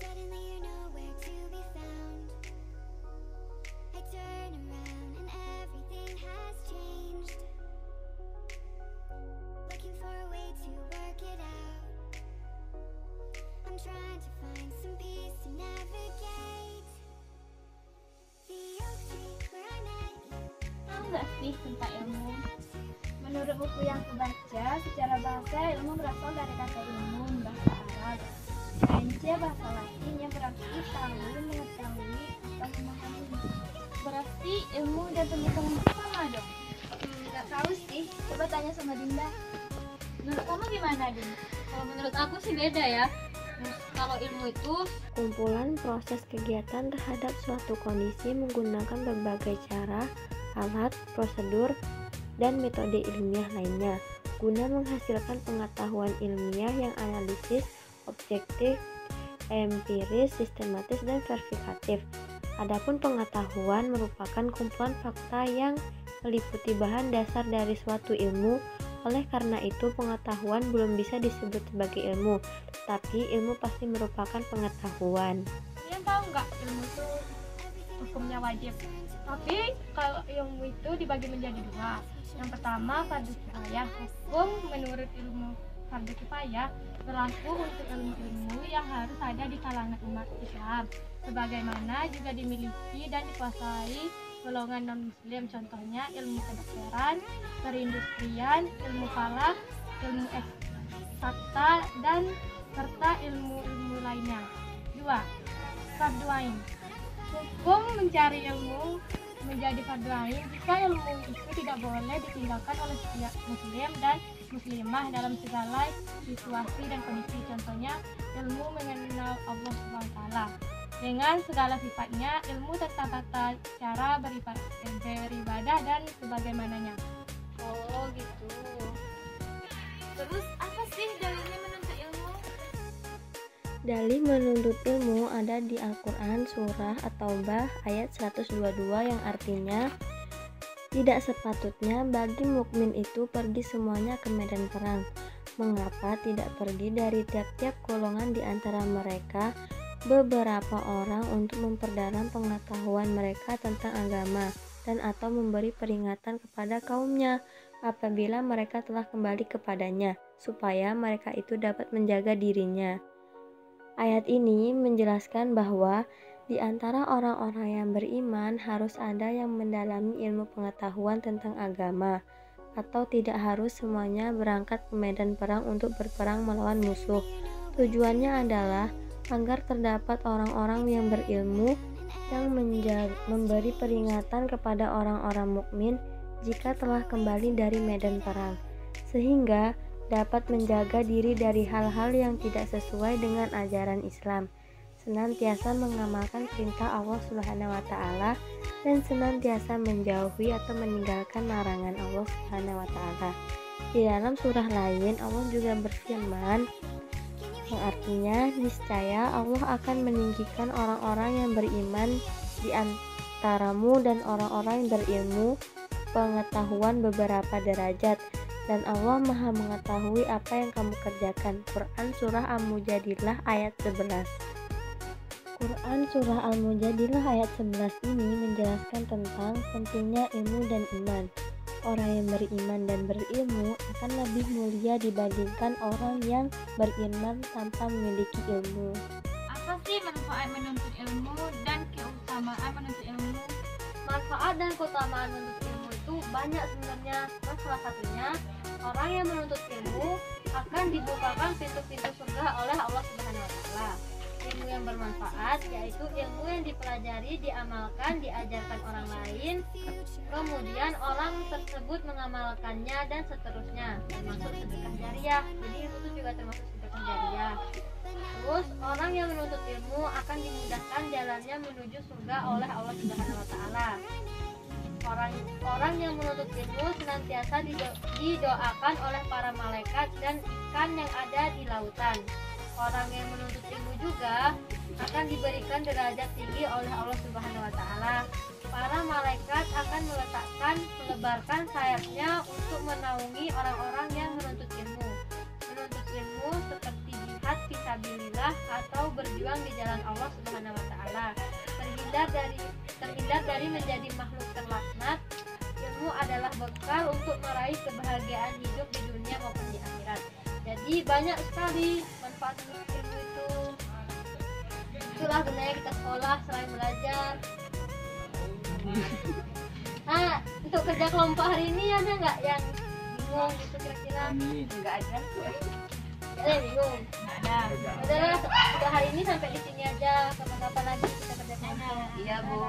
Suddenly you're nowhere to be found. I turn around and everything has changed. Looking for a way to work it out. I'm trying to find some peace to navigate the oak tree where I met you. Tahu nggak sih tentang ilmu? Menurut buku yang kubaca, secara bahasa ilmu berasal dari kata ilmu bahasa Arab. Scientia bahasa Latin yang berarti tahu, mengetahui, atau memahami. Berarti ilmu dan pengetahuan itu sama dong? Nggak tahu sih, coba tanya sama Dinda. Menurut kamu gimana, Din? Kalau menurut aku sih beda ya. Kalau ilmu itu Kumpulan proses kegiatan terhadap suatu kondisi menggunakan berbagai cara, alat, prosedur, dan metode ilmiah lainnya guna menghasilkan pengetahuan ilmiah yang analisis, objektif, empiris, sistematis, dan verifikatif. Adapun pengetahuan merupakan kumpulan fakta yang meliputi bahan dasar dari suatu ilmu. Oleh karena itu, pengetahuan belum bisa disebut sebagai ilmu, tapi ilmu pasti merupakan pengetahuan. Kalian tahu nggak ilmu itu hukumnya wajib? Tapi kalau ilmu itu dibagi menjadi dua. Yang pertama fardu kifayah. Hukum menurut ilmu fardu kifayah berlaku untuk ilmu-ilmu yang harus ada di kalangan umat Islam, sebagaimana juga dimiliki dan dikuasai golongan non-muslim, contohnya ilmu kedokteran, perindustrian, ilmu falak, ilmu eksakta, dan serta ilmu-ilmu lainnya. 2. Fardhu ain. Hukum mencari ilmu menjadi fardhu ain jika ilmu itu tidak boleh ditinggalkan oleh setiap muslim dan muslimah dalam segala situasi dan kondisi, contohnya ilmu mengenal Allah SWT dengan segala sifatnya, ilmu tentang tata cara beribadah dan sebagaimananya. oh gitu. Terus apa sih dalilnya menuntut ilmu? Dalih menuntut ilmu ada di Al-Quran surah At-Taubah ayat 122 yang artinya, tidak sepatutnya bagi mukmin itu pergi semuanya ke medan perang. Mengapa tidak pergi dari tiap-tiap golongan di antara mereka beberapa orang untuk memperdalam pengetahuan mereka tentang agama dan atau memberi peringatan kepada kaumnya apabila mereka telah kembali kepadanya, supaya mereka itu dapat menjaga dirinya. Ayat ini menjelaskan bahwa di antara orang-orang yang beriman harus ada yang mendalami ilmu pengetahuan tentang agama, atau tidak harus semuanya berangkat ke medan perang untuk berperang melawan musuh. Tujuannya adalah agar terdapat orang-orang yang berilmu yang memberi peringatan kepada orang-orang mukmin jika telah kembali dari medan perang, sehingga dapat menjaga diri dari hal-hal yang tidak sesuai dengan ajaran Islam, senantiasa mengamalkan perintah Allah Subhanahu wa Ta'ala, dan senantiasa menjauhi atau meninggalkan larangan Allah Subhanahu wa Ta'ala. Di dalam surah lain Allah juga berfirman yang artinya, niscaya Allah akan meninggikan orang-orang yang beriman di antaramu dan orang-orang yang berilmu pengetahuan beberapa derajat, dan Allah Maha mengetahui apa yang kamu kerjakan. Quran Surah Al-Mujadilah ayat 11. Quran Surah Al-Mujadilah ayat 11 ini menjelaskan tentang pentingnya ilmu dan iman. Orang yang beriman dan berilmu akan lebih mulia dibandingkan orang yang beriman tanpa memiliki ilmu. Apa sih manfaat menuntut ilmu dan keutamaan menuntut ilmu? Manfaat dan keutamaan menuntut ilmu itu banyak sebenarnya. Salah satunya, orang yang menuntut ilmu akan dibukakan pintu-pintu surga oleh Allah Subhanahu wa Ta'ala. Ilmu yang bermanfaat yaitu ilmu yang dipelajari, diamalkan, diajarkan orang lain, kemudian orang tersebut mengamalkannya dan seterusnya, termasuk sedekah jariah. Jadi itu juga termasuk sedekah jariah. Terus orang yang menuntut ilmu akan dimudahkan jalannya menuju surga oleh Allah Subhanahu wa Ta'ala. Orang yang menuntut ilmu senantiasa didoakan oleh para malaikat dan ikan yang ada di lautan. Orang yang menuntut ilmu juga akan diberikan derajat tinggi oleh Allah Subhanahu wa Ta'ala. Para malaikat akan melebarkan sayapnya untuk menaungi orang-orang yang menuntut ilmu. Menuntut ilmu seperti jihad fisabilillah atau berjuang di jalan Allah Subhanahu wa taala. Terhindar dari menjadi makhluk terlaknat. Ilmu adalah bekal untuk meraih kebahagiaan hidup di dunia maupun di akhirat. Jadi banyak sekali manfaat ilmu itu. Itulah gunanya kita sekolah selain belajar. Nah, untuk kerja kelompok hari ini ada nggak yang bingung gitu kira-kira? Enggak ada. Ada yang bingung? Ada. Udah hari ini sampai di sini aja. Kapan-kapan lagi kita kerja kelompok. Iya, Bu.